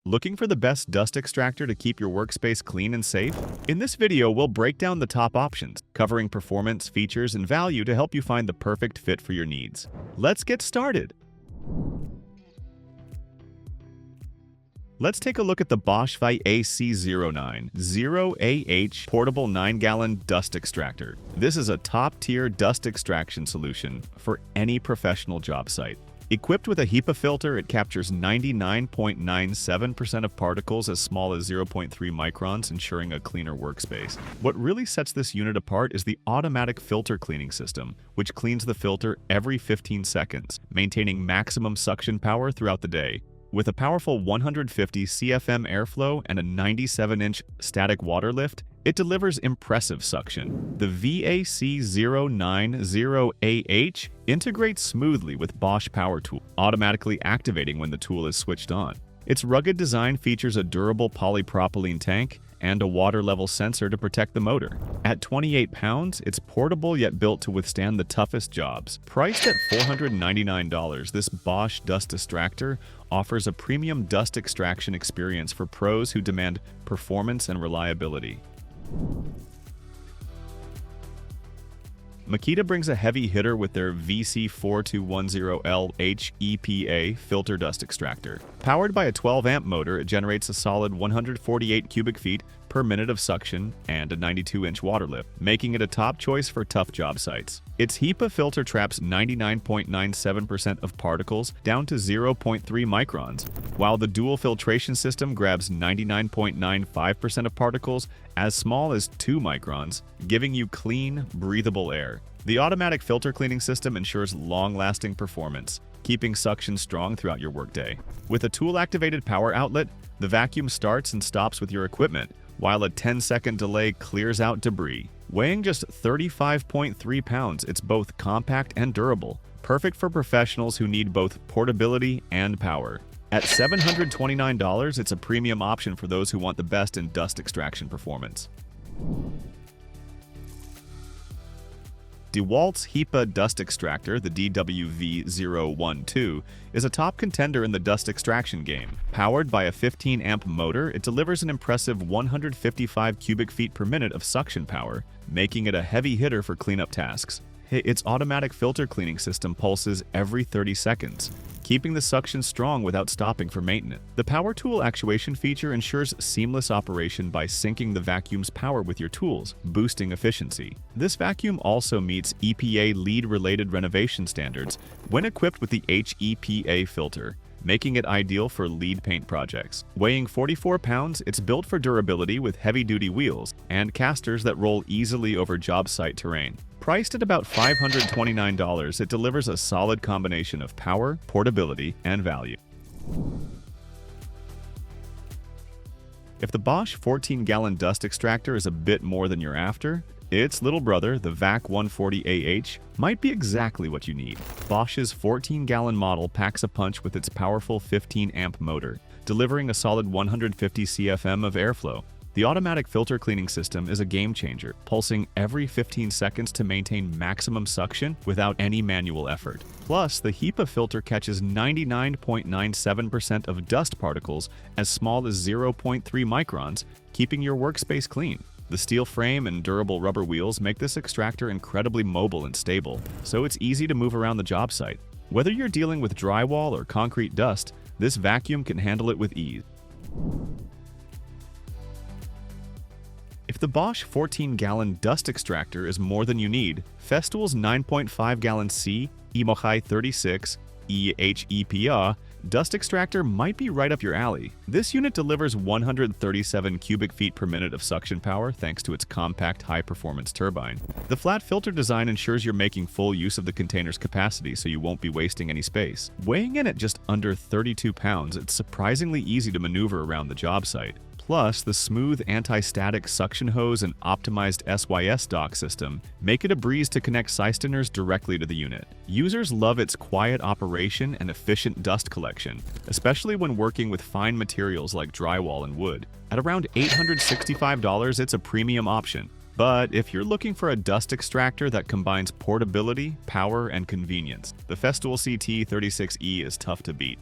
Looking for the best dust extractor to keep your workspace clean and safe? In this video, we'll break down the top options, covering performance, features, and value to help you find the perfect fit for your needs. Let's get started! Let's take a look at the BOSCH AC09-0AH Portable 9-Gallon Dust Extractor. This is a top-tier dust extraction solution for any professional job site. Equipped with a HEPA filter, it captures 99.97% of particles as small as 0.3 microns, ensuring a cleaner workspace. What really sets this unit apart is the automatic filter cleaning system, which cleans the filter every 15 seconds, maintaining maximum suction power throughout the day. With a powerful 150 CFM airflow and a 97-inch static water lift, it delivers impressive suction. The VAC090AH integrates smoothly with BOSCH Power Tool, automatically activating when the tool is switched on. Its rugged design features a durable polypropylene tank and a water-level sensor to protect the motor. At 28 pounds, it's portable yet built to withstand the toughest jobs. Priced at $499, this BOSCH Dust Extractor offers a premium dust extraction experience for pros who demand performance and reliability. MAKITA brings a heavy hitter with their VC4210L HEPA filter dust extractor. Powered by a 12-amp motor, it generates a solid 148 cubic feet per minute of suction and a 92-inch water lift, making it a top choice for tough job sites. Its HEPA filter traps 99.97% of particles down to 0.3 microns, while the dual filtration system grabs 99.95% of particles as small as 2 microns, giving you clean, breathable air. The automatic filter cleaning system ensures long-lasting performance, keeping suction strong throughout your workday. With a tool-activated power outlet, the vacuum starts and stops with your equipment, while a 10-second delay clears out debris. Weighing just 35.3 pounds, it's both compact and durable, perfect for professionals who need both portability and power. At $729, it's a premium option for those who want the best in dust extraction performance. DEWALT'S HEPA Dust Extractor, the DWV012, is a top contender in the dust extraction game. Powered by a 15-amp motor, it delivers an impressive 155 cubic feet per minute of suction power, making it a heavy hitter for cleanup tasks. Its automatic filter cleaning system pulses every 30 seconds, keeping the suction strong without stopping for maintenance. The power tool actuation feature ensures seamless operation by syncing the vacuum's power with your tools, boosting efficiency. This vacuum also meets EPA LEED-related renovation standards when equipped with the HEPA filter, making it ideal for LEED paint projects. Weighing 44 pounds, it's built for durability with heavy-duty wheels and casters that roll easily over job site terrain. Priced at about $529, it delivers a solid combination of power, portability, and value. If the BOSCH 14-gallon dust extractor is a bit more than you're after, its little brother, the VAC140AH, might be exactly what you need. BOSCH's 14-gallon model packs a punch with its powerful 15-amp motor, delivering a solid 150 CFM of airflow. The automatic filter cleaning system is a game-changer, pulsing every 15 seconds to maintain maximum suction without any manual effort. Plus, the HEPA filter catches 99.97% of dust particles as small as 0.3 microns, keeping your workspace clean. The steel frame and durable rubber wheels make this extractor incredibly mobile and stable, so it's easy to move around the job site. Whether you're dealing with drywall or concrete dust, this vacuum can handle it with ease. If the BOSCH 14-gallon dust extractor is more than you need, FESTOOL's 9.5-gallon C EMOHI 36 HEPA dust extractor might be right up your alley. This unit delivers 137 cubic feet per minute of suction power thanks to its compact, high-performance turbine. The flat filter design ensures you're making full use of the container's capacity, so you won't be wasting any space. Weighing in at just under 32 pounds, it's surprisingly easy to maneuver around the job site. Plus, the smooth anti-static suction hose and optimized SYS dock system make it a breeze to connect Systerners directly to the unit. Users love its quiet operation and efficient dust collection, especially when working with fine materials like drywall and wood. At around $865, it's a premium option. But if you're looking for a dust extractor that combines portability, power, and convenience, the FESTOOL CT36E is tough to beat.